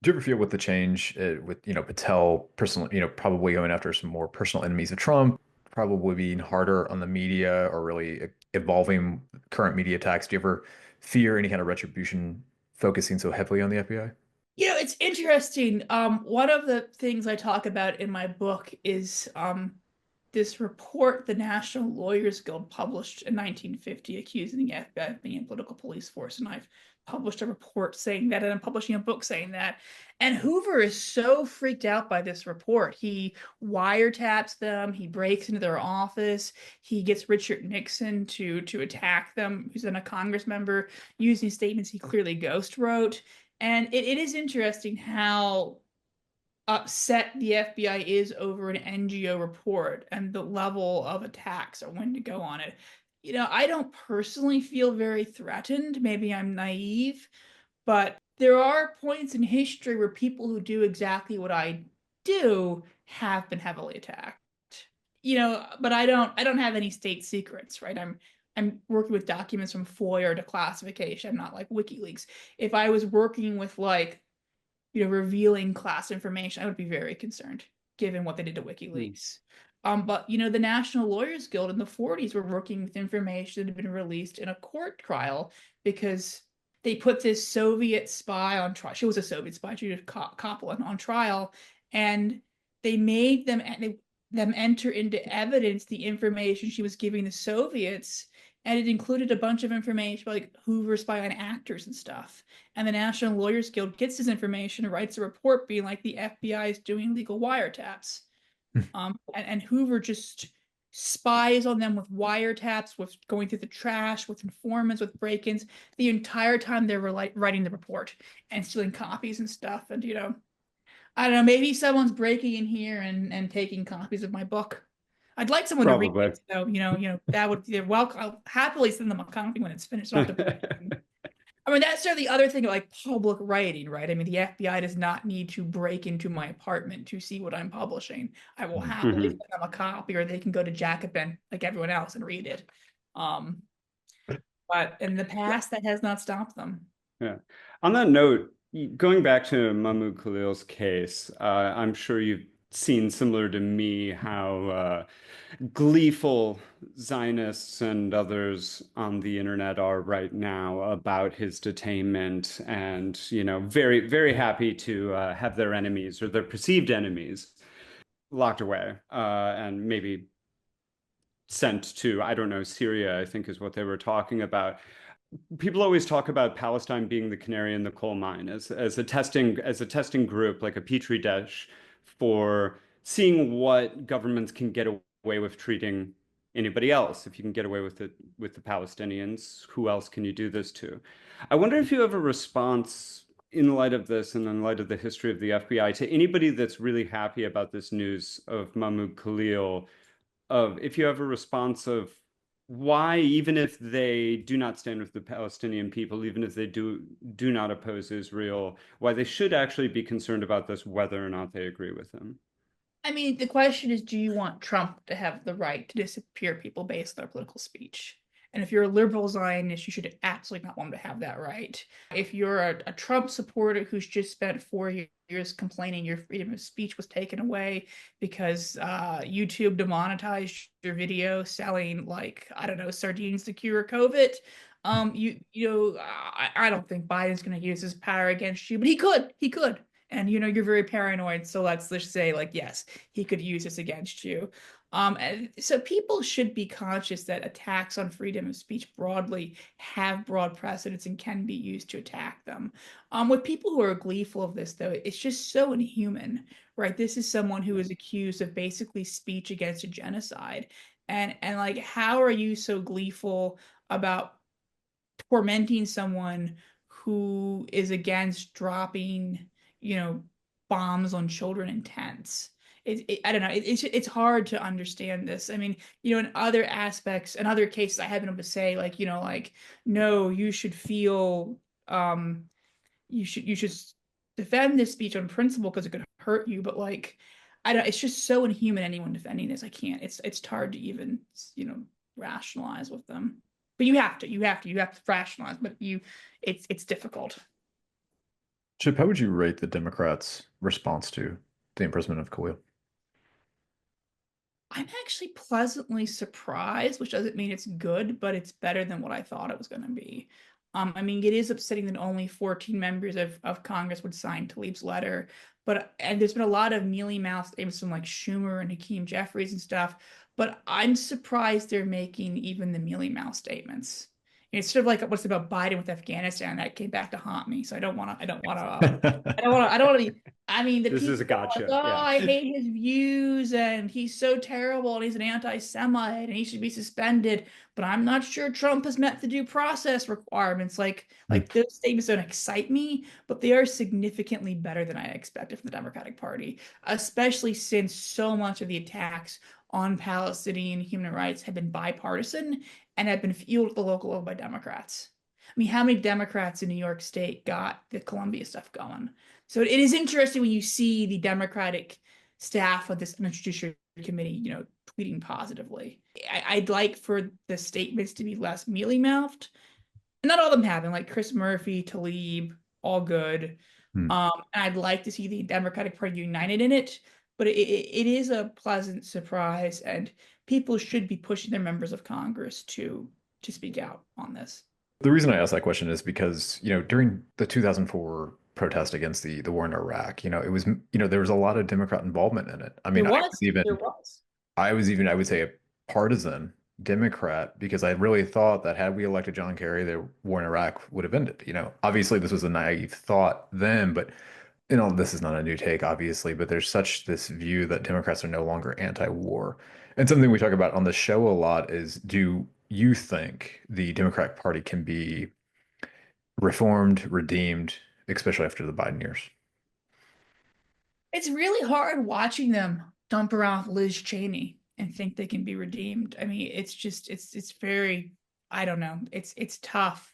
Do you ever feel with the change with Patel personal, probably going after some more personal enemies of Trump, probably being harder on the media or really evolving current media attacks? Do you ever fear any kind of retribution focusing so heavily on the FBI? It's interesting. One of the things I talk about in my book is this report the National Lawyers Guild published in 1950 accusing the FBI of being a political police force. And I've published a report saying that, and I'm publishing a book saying that. And Hoover is so freaked out by this report. He wiretaps them, he breaks into their office, he gets Richard Nixon to attack them, who's then a Congress member, using statements he clearly ghost wrote. And it is interesting how upset the FBI is over an NGO report and the level of attacks or when to go on it. I don't personally feel very threatened. Maybe I'm naive, but there are points in history where people who do exactly what I do have been heavily attacked. But I don't have any state secrets, right? I'm working with documents from FOIA or declassification, not like WikiLeaks. If I was working with like revealing class information, I would be very concerned given what they did to WikiLeaks. But the National Lawyers Guild in the 40s were working with information that had been released in a court trial because they put this Soviet spy on trial. She was a Soviet spy, Judith Kaplan, on trial, and they made them enter into evidence the information she was giving the Soviets, and it included a bunch of information about like Hoover spy on actors and stuff. And the National Lawyers Guild gets this information and writes a report being like the FBI is doing legal wiretaps. And Hoover just spies on them with wiretaps, with going through the trash, with informants, with break-ins, the entire time they were like writing the report and stealing copies and stuff. And I don't know, maybe someone's breaking in here and taking copies of my book. I'd like someone to read Probably. it, so that would be welcome. I'll happily send them a copy when it's finished. I mean, that's sort of the other thing, like public writing, right? I mean, the FBI does not need to break into my apartment to see what I'm publishing. I will happily send them a copy, or they can go to Jacobin like everyone else and read it. But in the past, that has not stopped them. Yeah. On that note, going back to Mahmoud Khalil's case, I'm sure you've seen, similar to me, how gleeful Zionists and others on the internet are right now about his detainment, and very, very happy to have their enemies, or their perceived enemies, locked away and maybe sent to, I don't know, Syria, I think is what they were talking about. People always talk about Palestine being the canary in the coal mine as a testing group, like a petri dish for seeing what governments can get away with treating anybody else. If you can get away with it with the Palestinians, who else can you do this to? I wonder if you have a response in light of this and in light of the history of the FBI to anybody that's really happy about this news of Mahmoud Khalil, of if you have a response of why, even if they do not stand with the Palestinian people, even if they do not oppose Israel, why they should actually be concerned about this, whether or not they agree with him. I mean, the question is, do you want Trump to have the right to disappear people based on their political speech? And if you're a liberal Zionist, you should absolutely not want him to have that right. If you're a Trump supporter who's just spent 4 years complaining your freedom of speech was taken away because YouTube demonetized your video selling, like, I don't know, sardines to cure COVID, I don't think Biden's going to use his power against you, but he could. And you're very paranoid, so let's just say, like, yes, he could use this against you. And so people should be conscious that attacks on freedom of speech broadly have broad precedents and can be used to attack them. With people who are gleeful of this, though, it's just so inhuman, right? This is someone who is accused of basically speech against a genocide. And like, how are you so gleeful about tormenting someone who is against dropping bombs on children in tents? I don't know. It's hard to understand this. I mean, in other aspects, in other cases, I have been able to say, like, no, you should feel, you should defend this speech on principle because it could hurt you. But like, I don't. It's just so inhuman. Anyone defending this, I can't. It's hard to even rationalize with them. But you have to rationalize. But it's difficult. Chip, how would you rate the Democrats' response to the imprisonment of Khalil? I'm actually pleasantly surprised, which doesn't mean it's good, but it's better than what I thought it was going to be. I mean, it is upsetting that only 14 members of Congress would sign Tlaib's letter, and there's been a lot of mealy-mouthed statements from like Schumer and Hakeem Jeffries and stuff, but I'm surprised they're making even the mealy-mouthed statements. It's sort of like what's about Biden with Afghanistan that came back to haunt me. So I don't want to. I mean, the This people is a gotcha. are like, oh, Yeah. I hate his views and he's so terrible and he's an anti-Semite and he should be suspended. But I'm not sure Trump has met the due process requirements. Like those statements don't excite me, but they are significantly better than I expected from the Democratic Party, especially since so much of the attacks on Palestinian human rights have been bipartisan and have been fueled at the local level by Democrats. I mean, how many Democrats in New York State got the Columbia stuff going? So it is interesting when you see the Democratic staff of this Judiciary Committee, tweeting positively. I'd like for the statements to be less mealy-mouthed. And not all of them have been, like Chris Murphy, Tlaib, all good. And I'd like to see the Democratic Party united in it. but it is a pleasant surprise, and people should be pushing their members of Congress to speak out on this. The reason I asked that question is because, during the 2004 protest against the war in Iraq, it was, there was a lot of Democrat involvement in it. I There mean, was, there was. I would say, a partisan Democrat because I really thought that had we elected John Kerry, the war in Iraq would have ended. Obviously this was a naive thought then, but this is not a new take, obviously, but there's such this view that Democrats are no longer anti-war. And something we talk about on the show a lot is, do you think the Democratic Party can be reformed, redeemed, especially after the Biden years? It's really hard watching them dump around Liz Cheney and think they can be redeemed. I mean, it's very, I don't know. It's tough.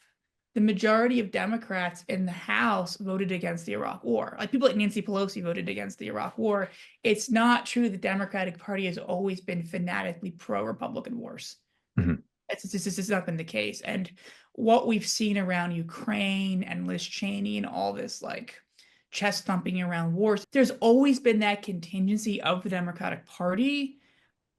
The majority of Democrats in the House voted against the Iraq War. Like people like Nancy Pelosi voted against the Iraq War. It's not true the Democratic Party has always been fanatically pro-Republican wars. Mhm. It's not been the case. And what we've seen around Ukraine and Liz Cheney and all this like chest thumping around wars, there's always been that contingency of the Democratic Party,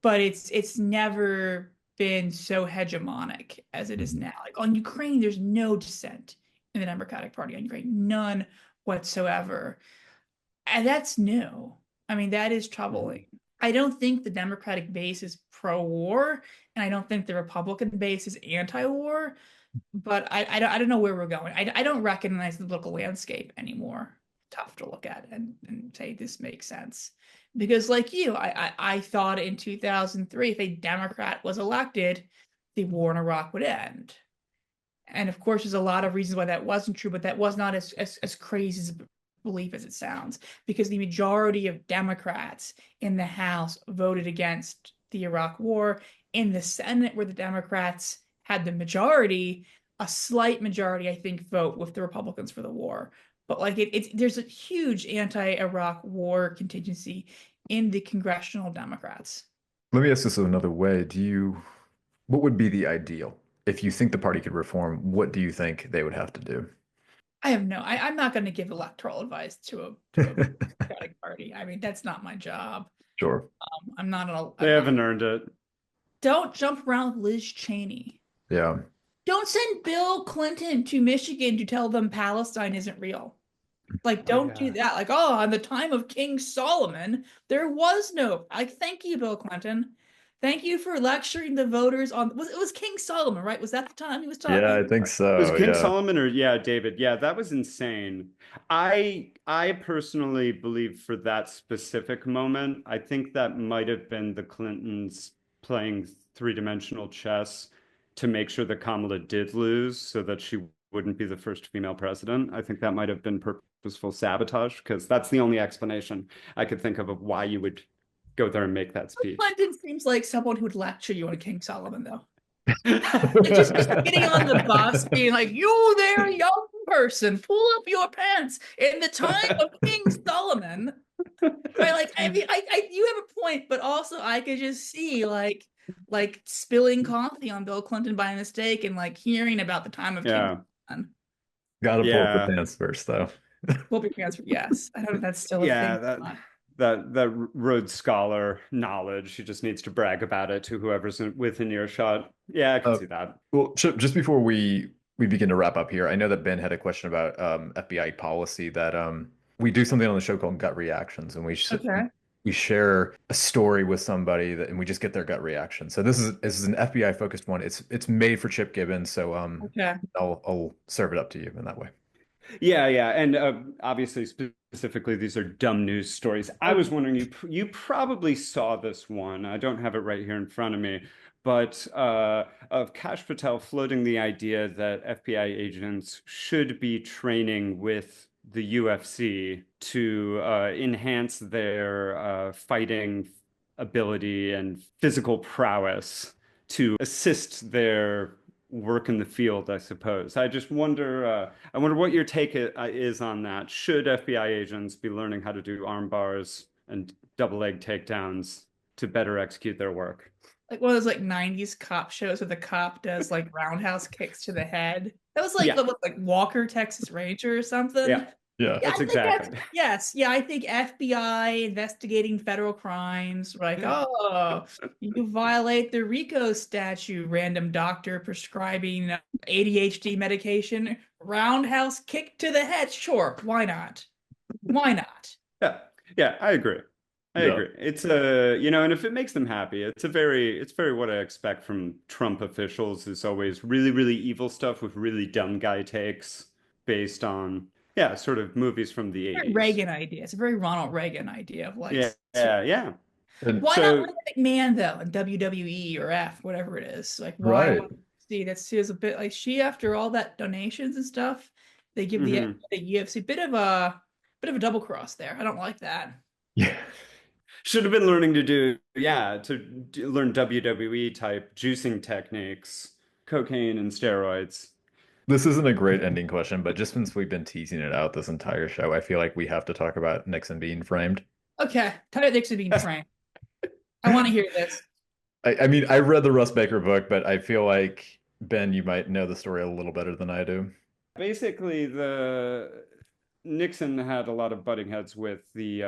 but it's never been so hegemonic as it is now. Like on Ukraine, there's no dissent in the Democratic Party on Ukraine, none whatsoever. And that's new. I mean, that is troubling. I don't think the Democratic base is pro-war, and I don't think the Republican base is anti-war, but I don't know where we're going. I don't recognize the political landscape anymore. Tough to look at and say this makes sense. Because like you, I thought in 2003, if a Democrat was elected, the war in Iraq would end. And of course, there's a lot of reasons why that wasn't true, but that was not as crazy as a belief as it sounds, because the majority of Democrats in the House voted against the Iraq war. In the Senate, where the Democrats had the majority, a slight majority, I think, vote with the Republicans for the war. But like there's a huge anti-Iraq war contingency in the congressional Democrats. Let me ask this another way. What would be the ideal? If you think the party could reform, what do you think they would have to do? I'm not going to give electoral advice to a Democratic Party. I mean, that's not my job. Sure. I'm not an. They haven't earned it. Don't jump around with Liz Cheney. Yeah. Don't send Bill Clinton to Michigan to tell them Palestine isn't real. Like, don't do that. Like, oh, on the time of King Solomon, there was no. Like, thank you, Bill Clinton. Thank you for lecturing the voters on. It was King Solomon, right? Was that the time he was talking? Yeah, I think so. Was King Yeah. Solomon or David? Yeah, that was insane. I personally believe for that specific moment, I think that might have been the Clintons playing three-dimensional chess to make sure that Kamala did lose so that she wouldn't be the first female president. I think that might have been purposeful sabotage, because that's the only explanation I could think of why you would go there and make that speech. Clinton seems like someone who would lecture you on King Solomon, though. just getting on the bus, being like, "You there, young person, pull up your pants." In the time of King Solomon, right? Like, I mean, you have a point, but also I could just see like spilling coffee on Bill Clinton by mistake and like hearing about the time of King Solomon. Gotta pull up the pants first, though. Pull up your pants. Yes, I don't know if that's still a thing. That Rhodes Scholar knowledge. She just needs to brag about it to whoever's within earshot. Yeah, I can see that. Well, Chip, just before we begin to wrap up here, I know that Ben had a question about FBI policy that we do something on the show called Gut Reactions, and we share a story with somebody and we just get their gut reaction. So this is an FBI focused one. It's made for Chip Gibbons, so I'll serve it up to you in that way. Yeah, and obviously, specifically, these are dumb news stories. I was wondering, you probably saw this one. I don't have it right here in front of me, but of Kash Patel floating the idea that FBI agents should be training with the UFC to enhance their fighting ability and physical prowess to assist their work in the field, I suppose. I just wonder, what your take is on that. Should FBI agents be learning how to do arm bars and double leg takedowns to better execute their work? Like one of those like 90s cop shows where the cop does like roundhouse kicks to the head. That was like Walker, Texas Ranger or something. Yeah. Yeah. Yeah, That's I think that's exactly. yes. Yeah, I think FBI investigating federal crimes, like, oh, you violate the RICO statute, random doctor prescribing ADHD medication, roundhouse kick to the head. Sure, why not? Why not? Yeah. Yeah, I agree. I Yeah. agree. It's and if it makes them happy, it's very what I expect from Trump officials is always really, really evil stuff with really dumb guy takes based on, yeah, sort of movies from the Very 80s. Reagan idea. It's a very Ronald Reagan idea of like, Yeah, yeah, yeah. And why not So, Linda McMahon though in WWE or F, whatever it is? Like, why right. would see that she is a bit like she after all that donations and stuff, they give mhm. the UFC bit of a double cross there. I don't like that. Yeah. Should have been learning to do, yeah, learn WWE type juicing techniques, cocaine and steroids. This isn't a great ending question, but just since we've been teasing it out this entire show, I feel like we have to talk about Nixon being framed. Okay, Tyler Dixon being framed. I want to hear this. I mean, I read the Russ Baker book, but I feel like Ben, you might know the story a little better than I do. Basically, the Nixon had a lot of butting heads with the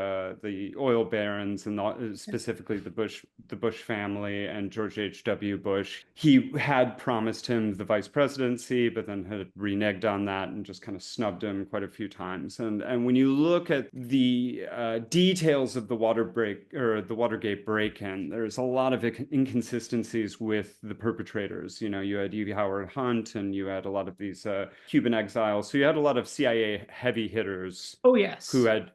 oil barons and specifically the Bush family and George H.W. Bush. He had promised him the vice presidency, but then had reneged on that and just kind of snubbed him quite a few times. And when you look at the details of the the Watergate break-in, there's a lot of inconsistencies with the perpetrators. You know, you had E. Howard Hunt and you had a lot of these Cuban exiles, so you had a lot of CIA heavy hitters Oh yes.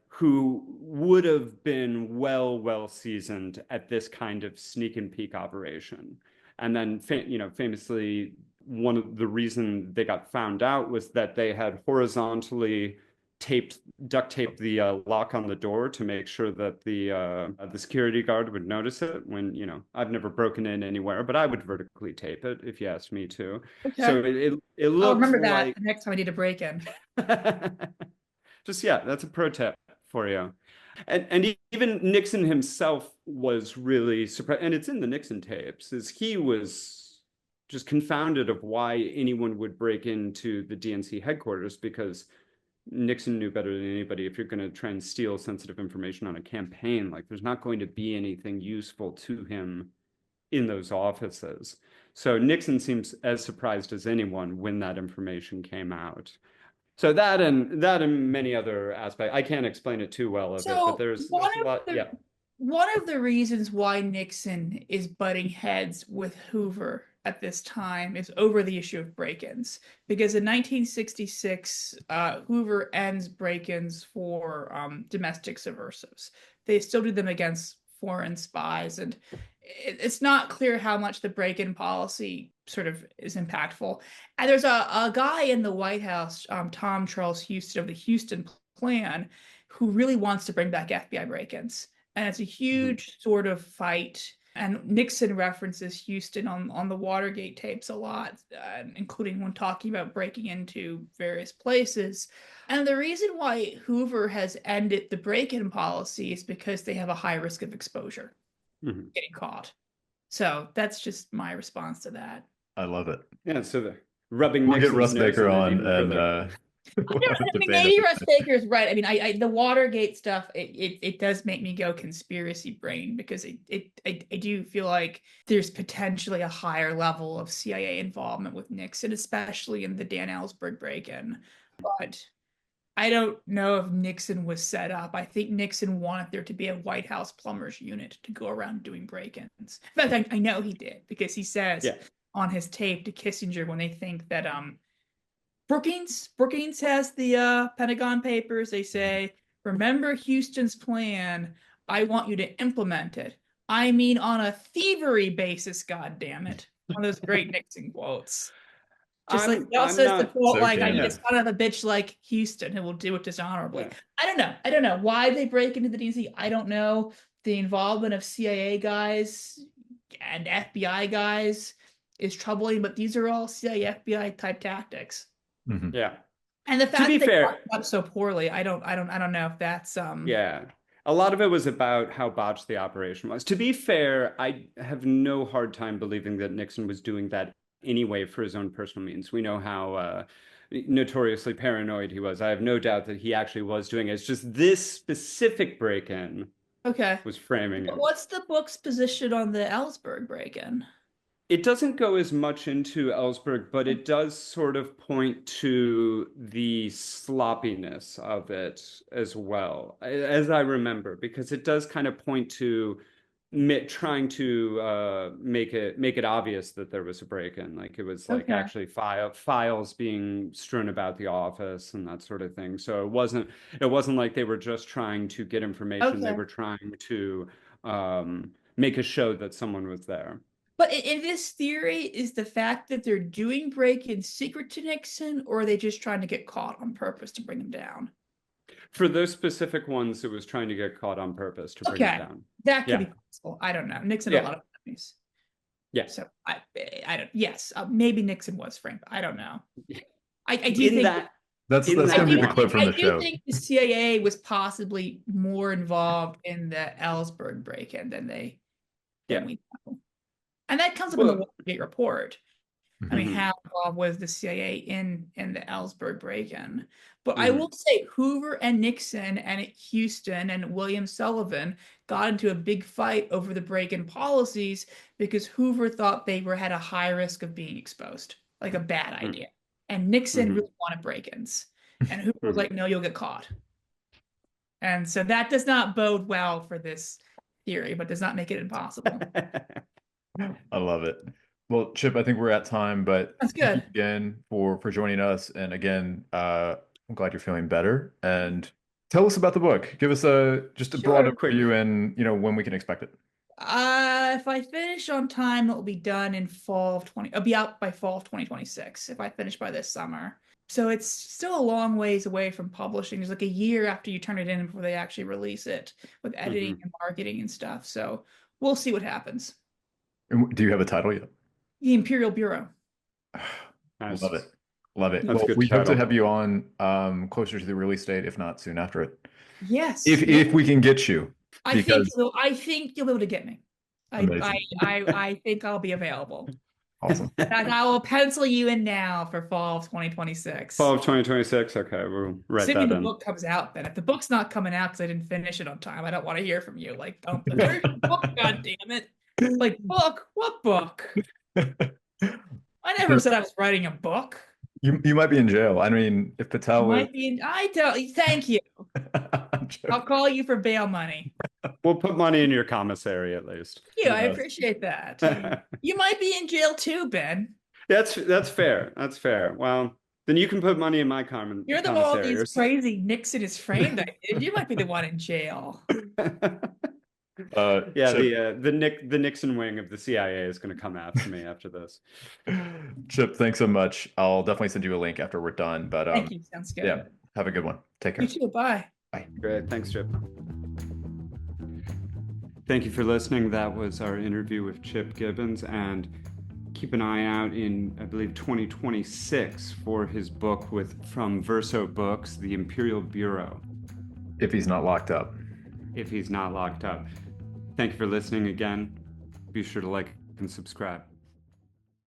who would have been well seasoned at this kind of sneak and peek operation. And then famously, one of the reason they got found out was that they had horizontally duct taped the lock on the door to make sure that the security guard would notice it when, I've never broken in anywhere, but I would vertically tape it if you asked me to. Okay. So it I'll looked remember that like the next time I need a break in. just, yeah, that's a pro tip for you. And even Nixon himself was really surprised, and it's in the Nixon tapes, is he was just confounded of why anyone would break into the DNC headquarters, because Nixon knew better than anybody, if you're going to try and steal sensitive information on a campaign, like there's not going to be anything useful to him in those offices. So Nixon seems as surprised as anyone when that information came out. So that and many other aspects. I can't explain it too well of it, but So there's a lot. Yeah. one of the reasons why Nixon is butting heads with Hoover at this time is over the issue of break-ins. Because in 1966, Hoover ends break-ins for domestic subversives. They still do them against foreign spies, and it's not clear how much the break-in policy sort of is impactful. And there's a guy in the White House, Tom Charles Houston of the Houston Plan, who really wants to bring back FBI break-ins. And it's a Mhm. huge sort of fight. And Nixon references Houston on the Watergate tapes a lot, including when talking about breaking into various places. And the reason why Hoover has ended the break-in policy is because they have a high risk of exposure, Mhm. getting caught. So that's just my response to that. I love it. Yeah. So the rubbing We'll get Nixon's Russ nose Baker in it on even and further. we'll have a I mean, debate maybe about Russ it. Baker's right. I mean, I the Watergate stuff, it does make me go conspiracy brain because I do feel like there's potentially a higher level of CIA involvement with Nixon, especially in the Dan Ellsberg break-in. But I don't know if Nixon was set up. I think Nixon wanted there to be a White House plumbers unit to go around doing break-ins. In fact, I know he did because he says Yeah. on his tape to Kissinger when they think that Brookings has the Pentagon Papers. They say, remember Houston's plan. I want you to implement it. I mean, on a thievery basis, God damn it. One of those great Nixon quotes. Just like he I'm also has the not. quote, So like, I need a canon. Yeah. son of a bitch like Houston who will do it dishonorably. Yeah. I don't know. I don't know why they break into the DNC. I don't know. The involvement of CIA guys and FBI guys is troubling, but these are all CIA FBI type tactics. Mhm. Yeah. And the To fact be that they fair, fucked up so poorly, I don't know if that's yeah. A lot of it was about how botched the operation was. To be fair, I have no hard time believing that Nixon was doing that anyway for his own personal means. We know how notoriously paranoid he was. I have no doubt that he actually was doing it. It's just this specific break-in Okay. was framing But it. what's the book's position on the Ellsberg break-in? It doesn't go as much into Ellsberg, but it does sort of point to the sloppiness of it as well, as I remember, because it does kind of point to trying to make it obvious that there was a break-in. Like it was like Okay. actually files being strewn about the office and that sort of thing. So it wasn't like they were just trying to get information. They Okay. were trying to make a show that someone was there. But in this theory, is the fact that they're doing break-ins secret to Nixon, or are they just trying to get caught on purpose to bring him down? For those specific ones, it was trying to get caught on purpose to bring it Okay, down. that could Yeah. be possible. I don't know. Nixon had a Yeah. lot of enemies. Yeah. So I don't. Yes, maybe Nixon was framed. I don't know. I do In think that, That's in going that to be the one. clip from I the do show. think the CIA was possibly more involved in the Ellsberg break-in than Yeah. we know. And that comes up in the Well, Watergate report. I mean, Mhm. how involved was the CIA in the Ellsberg break-in? But I Mhm. will say Hoover and Nixon and Houston and William Sullivan got into a big fight over the break-in policies because Hoover thought they had a high risk of being exposed, like a bad Mhm. idea. And Nixon Mhm. really wanted break-ins. And Hoover was Mhm. like, no, you'll get caught. And so that does not bode well for this theory, but does not make it impossible. I love it. Well, Chip, I think we're at time, but That's thank you good. again for joining us. And again, I'm glad you're feeling better. And tell us about the book. Give us just a broad Sure. Quick. overview and when we can expect it. If I finish on time, it will be done in fall of 20. It'll be out by fall of 2026 if I finish by this summer. So it's still a long ways away from publishing. It's like a year after you turn it in before they actually release it with editing Mhm. and marketing and stuff. So we'll see what happens. And do you have a title yet? The Imperial Bureau. Nice. Love it. Love it. That's a Well, good we hope to title. have you on closer to the release date, if not soon after it. Yes. If we can get you. I think Because you'll be able to get me. amazing. I think I'll be available. Awesome. I will pencil you in now for fall of 2026. Fall of 2026. Okay, we'll write Assuming that the in. book comes out then. If the book's not coming out because I didn't finish it on time, I don't want to hear from you. Like, don't where's your book, God damn it. Like, book? What book? I never said I was writing a book. You might be in jail. I mean, if Patel was, Might be in, I don't thank you. I'm joking. I'll call you for bail money. We'll put money in your commissary at least. Thank you. I Yes. appreciate that. You might be in jail too, Ben. That's fair. That's fair. Well, then you can put money in my You're the one with all commissary. these crazy Nixon is framed ideas. You might be the one in jail. Yeah, Chip, the Nixon wing of the CIA is going to come after me after this. Chip, thanks so much. I'll definitely send you a link after we're done. But Thank you. Sounds good. yeah, have a good one. Take care. You too. Bye. Bye. Great. Thanks, Chip. Thank you for listening. That was our interview with Chip Gibbons, and keep an eye out in, I believe, 2026 for his book from Verso Books, The Imperial Bureau, If he's not locked up. if he's not locked up. Thank you for listening again. Be sure to like and subscribe.